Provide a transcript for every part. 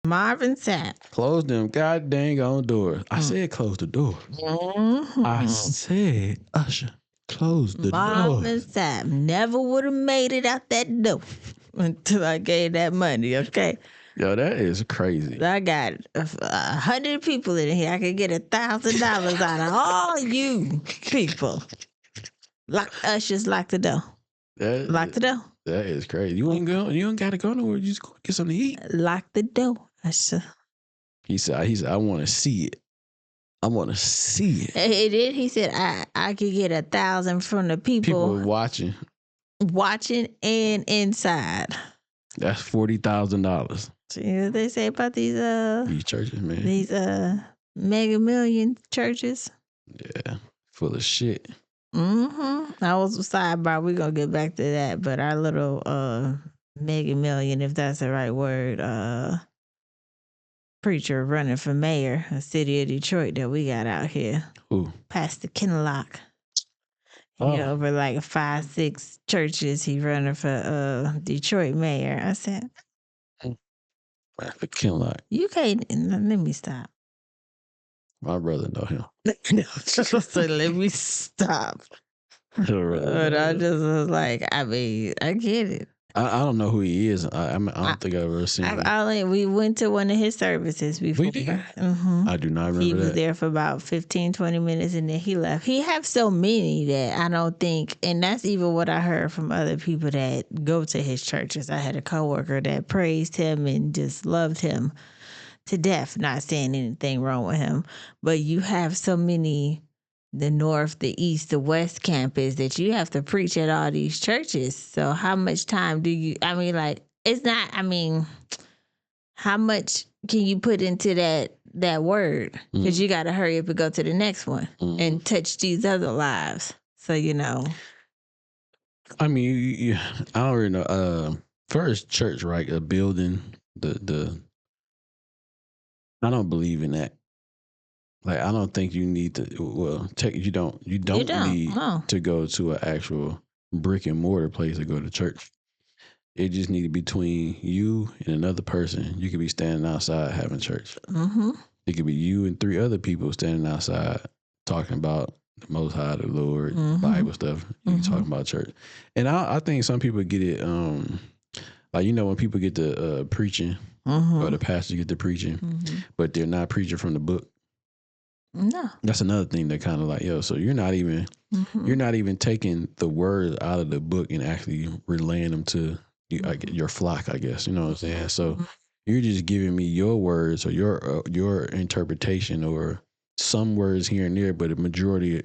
Marvin Sapp. Close them god dang on doors. I said close the door. I said, Usher, close the Marvin door. Sapp never would have made it out that door until I gave that money, okay? Yo, that is crazy. I got 100 people in here. I could get $1,000 out of all you people. Ushers, lock the door. Lock the door. That is crazy. You ain't gotta go nowhere. You just go get something to eat. Lock the door, Usher. He said, I want to see it. I want to see it. He did. He said, I could get 1,000 from the people watching and inside. That's $40,000. See what they say about these churches, man. These mega million churches. Yeah, full of shit. That was a sidebar. We're gonna get back to that, but our little mega million, if that's the right word, preacher running for mayor, a city of Detroit that we got out here. Who? Pastor Kinlock. Over like 5-6 churches, he running for Detroit mayor. I said, Pastor Kinlock. You can't. Let me stop. My brother know him. So let me stop. But I just was like, I mean, I get it. I don't know who he is. I don't think I've ever seen him. We went to one of his services before. We did? I do not remember He was there for about 15-20 minutes and then he left. He have so many that I don't think, and that's even what I heard from other people that go to his churches. I had a coworker that praised him and just loved him to death, not saying anything wrong with him. But you have so many, the north, the east, the west campus, that you have to preach at all these churches. So how much time do you, it's not, how much can you put into that word? Because you got to hurry up and go to the next one and touch these other lives. So, I don't really know. First church, right? A building, I don't believe in that. Like, I don't think you need to. Well, you don't need to go to an actual brick and mortar place to go to church. It just need to be between you and another person. You could be standing outside having church. It could be you and 3 other people standing outside talking about the Most High, the Lord, Bible stuff. You talking about church, and I think some people get it. When people get to preaching, or the pastor get to preaching, but they're not preaching from the book. No, that's another thing that kind of like, so you're not even taking the words out of the book and actually relaying them to your flock, I guess. You know what I'm saying? So you're just giving me your words or your interpretation or some words here and there, but the majority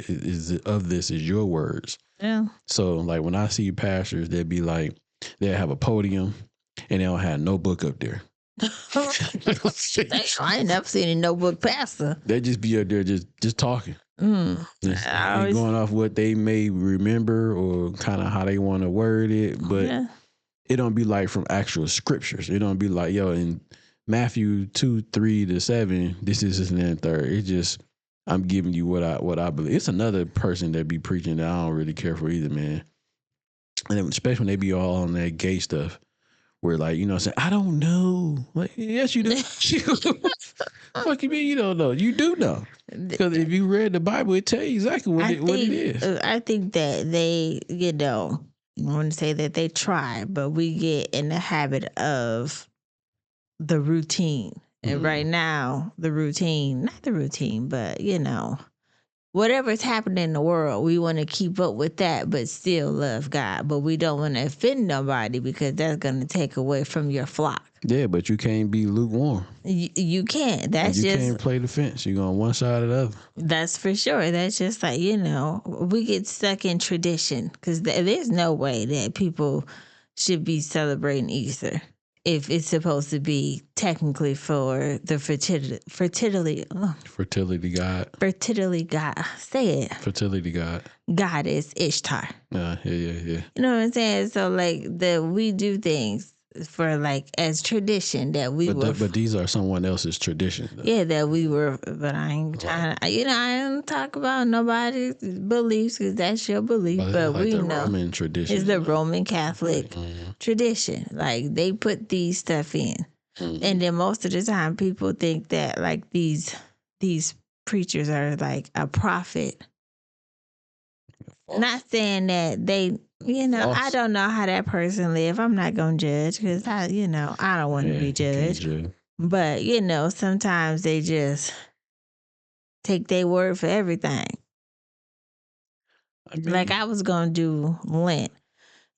of this is your words. Yeah. So like when I see pastors, they'd be like, they'll have a podium and they don't have no book up there. I ain't never seen a notebook pastor. They just be up there just talking. Just going off what they may remember or kind of how they want to word it, but it don't be like from actual scriptures. It don't be like, in Matthew 2:3-7, this is and then third. It's just I'm giving you what I believe. It's another person that be preaching that I don't really care for either, man. And especially when they be all on that gay stuff. Where say, I don't know. Like, yes, you do. Fuck you mean you don't know? You do know. Because if you read the Bible, it tells you exactly what it is. I think that they, I want to say that they try, but we get in the habit of the routine. And right now, not the routine, but, whatever's happening in the world, we want to keep up with that, but still love God. But we don't want to offend nobody because that's going to take away from your flock. Yeah, but you can't be lukewarm. You can't. You can't play the fence. You're on one side or the other. That's for sure. That's just like, we get stuck in tradition because there's no way that people should be celebrating Easter if it's supposed to be technically for the fertility god. Fertility god. Say it. Fertility god. Goddess Ishtar. Yeah. You know what I'm saying? So we do things for as tradition that we but these are someone else's tradition. Though. Yeah, that we were. But I ain't trying. I don't talk about nobody's beliefs because that's your belief. But we know Roman tradition. It's the Roman Catholic tradition. Like they put these stuff in. And then most of the time people think that like these preachers are like a prophet. False. Not saying that they, false. I don't know how that person live. I'm not going to judge because I don't want to be judged. But, sometimes they just take their word for everything. Like I was going to do Lent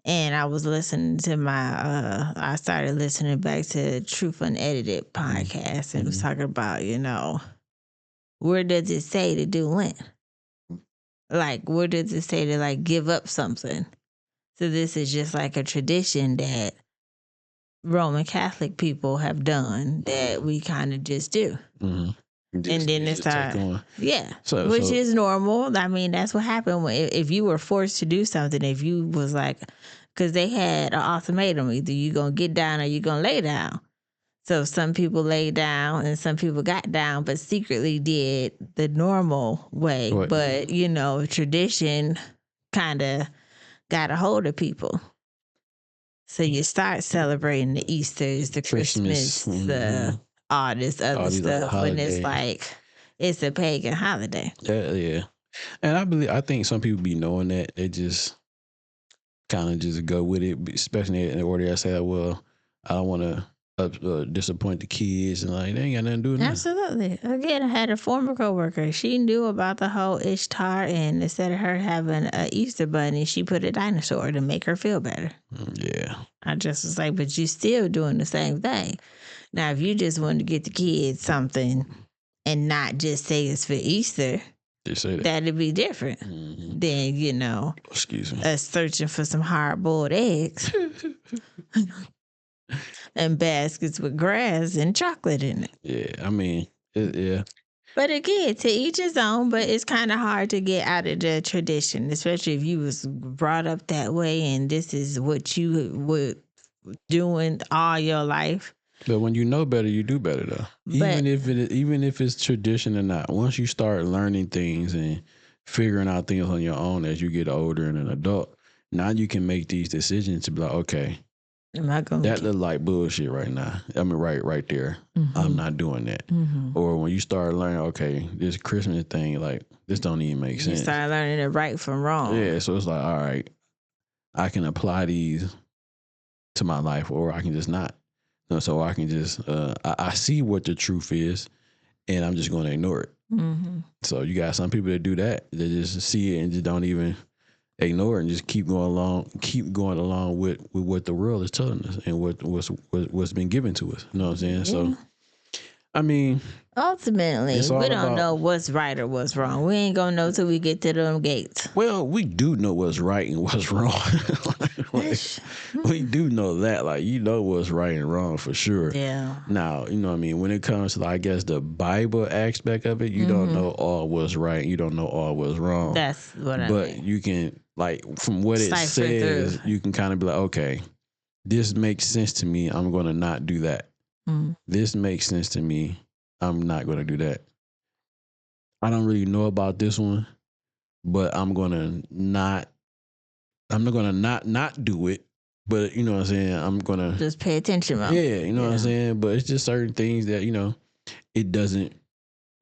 and I was listening to I started listening back to Truth Unedited podcast and it was talking about, where does it say to do Lent? Like, where does it say to like give up something? So this is just like a tradition that Roman Catholic people have done that we kind of just do. And then it's which is normal. I mean, that's what happened if you were forced to do something. If you was like, because they had an ultimatum: either you gonna get down or you gonna lay down. So some people laid down and some people got down, but secretly did the normal way. What? But tradition kind of got a hold of people. So you start celebrating the Easters, the Christmas, all this other stuff when it's like it's a pagan holiday. Yeah. And I think some people be knowing that. They just kind of just go with it, especially in the order I say, well, I don't want to disappoint the kids and like they ain't got nothing to do with that. Absolutely. Again, I had a former coworker. She knew about the whole Ishtar, and instead of her having an Easter bunny, she put a dinosaur to make her feel better. Yeah. I just was like, but you still doing the same thing. Now, if you just wanted to get the kids something and not just say it's for Easter, that'd be different than, excuse me, us searching for some hard-boiled eggs. And baskets with grass and chocolate in it. Yeah, I mean, yeah. But again, to each his own, but it's kind of hard to get out of the tradition, especially if you was brought up that way and this is what you were doing all your life. But when you know better, you do better though. Even if it's tradition or not, once you start learning things and figuring out things on your own as you get older and an adult, now you can make these decisions to be like, okay, that look like bullshit right now. I mean, right there. I'm not doing that. Or when you start learning, okay, this Christmas thing, like this don't even make sense. You start learning it right from wrong. Yeah, so it's like, all right, I can apply these to my life, or I can just not. So I can just, I see what the truth is, and I'm just going to ignore it. So you got some people that do that. They just see it and just don't even ignore it and just keep going along with what the world is telling us and what's been given to us. You know what I'm saying? Yeah. So, I mean, ultimately, we don't know what's right or what's wrong. We ain't gonna know till we get to them gates. Well, we do know what's right and what's wrong. We do know that, like, what's right and wrong for sure. Yeah. Now, you know what I mean? When it comes to, I guess, the Bible aspect of it, you don't know all what's right. You don't know all what's wrong. That's what I mean. But you can, like, from what it says, you can kind of be like, okay, this makes sense to me. I'm going to not do that. This makes sense to me. I'm not going to do that. I don't really know about this one, but I'm going to not do it. But you know what I'm saying? I'm going to just pay attention. Yeah, you know what I'm saying? But it's just certain things that, it doesn't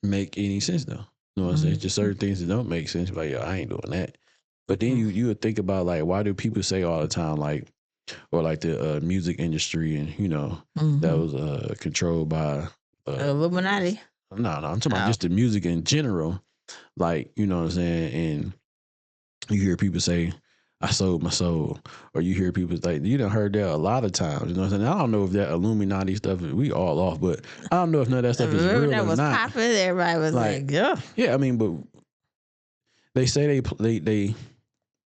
make any sense though. You know what I'm saying? It's just certain things that don't make sense. Like, yo, I ain't doing that. But then you would think about, like, why do people say all the time, like, or like the music industry and, that was controlled by Illuminati. No, I'm talking about just the music in general. Like, you know what I'm saying? And you hear people say, I sold my soul. Or you hear people like, you done heard that a lot of times. You know what I'm saying? I don't know if that Illuminati stuff, we all off, but I don't know if none of that stuff is real that or was not. Popping, everybody was like, yeah. Yeah, I mean, but they say they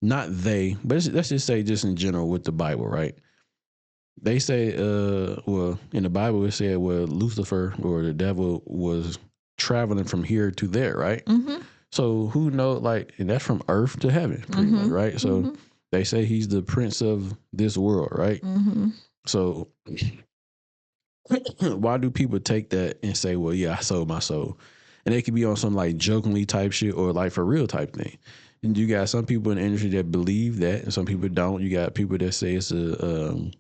not they, but let's just say just in general with the Bible, right? They say, well, in the Bible it said, well, Lucifer or the devil was traveling from here to there, right? So who knows, like, and that's from earth to heaven, pretty much, right? So they say he's the prince of this world, right? So why do people take that and say, well, yeah, I sold my soul? And it could be on some like jokingly type shit or like for real type thing. And you got some people in the industry that believe that, and some people don't. You got people that say it's a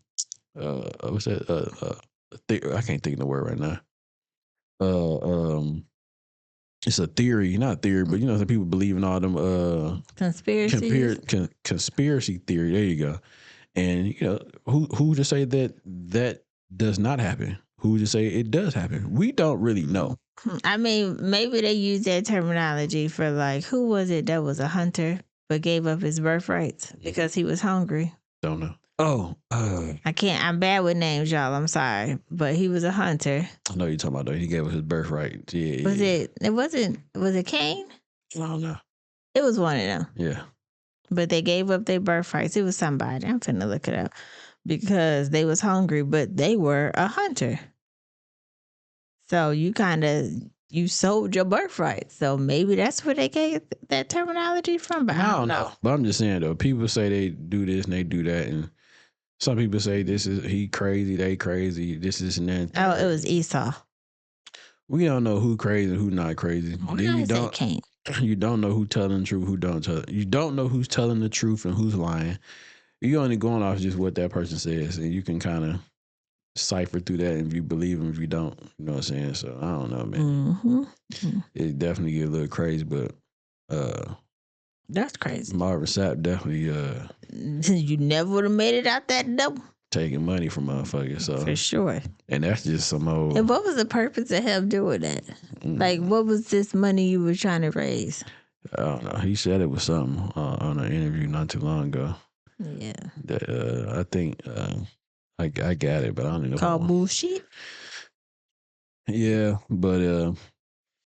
what's that? I can't think of the word right now. It's a theory, not theory, but some people believe in all them conspiracies. Conspiracy theory. There you go. And who to say that does not happen? Who to say it does happen? We don't really know. I mean, maybe they use that terminology for like, who was it that was a hunter but gave up his birthrights because he was hungry? Don't know. Oh, I can't. I'm bad with names, y'all. I'm sorry, but he was a hunter. I know you're talking about though. He gave up his birthright. Yeah. Was it? It wasn't. Was it Cain? I don't know. It was one of them. Yeah. But they gave up their birthrights. It was somebody. I'm finna look it up because they was hungry, but they were a hunter. So you sold your birthright. So maybe that's where they get that terminology from. But I don't know. But I'm just saying though, people say they do this and they do that, and some people say this is he crazy, they crazy, this is and that. Oh, it was Esau. We don't know who crazy and who not crazy. Then you don't know who telling the truth, who don't tell. You don't know who's telling the truth and who's lying. You're only going off just what that person says, and you can kind of cipher through that if you believe them, if you don't. You know what I'm saying? So I don't know, man. Mm-hmm. It definitely get a little crazy, but that's crazy. Marvin Sapp definitely you never would have made it out that door. Taking money from motherfuckers, so for sure. And that's just some old. And what was the purpose of him doing that? Like, what was this money you were trying to raise? I don't know. He said it was something on an interview not too long ago. Yeah. That I think I got it, but I don't know. Called bullshit. Yeah, but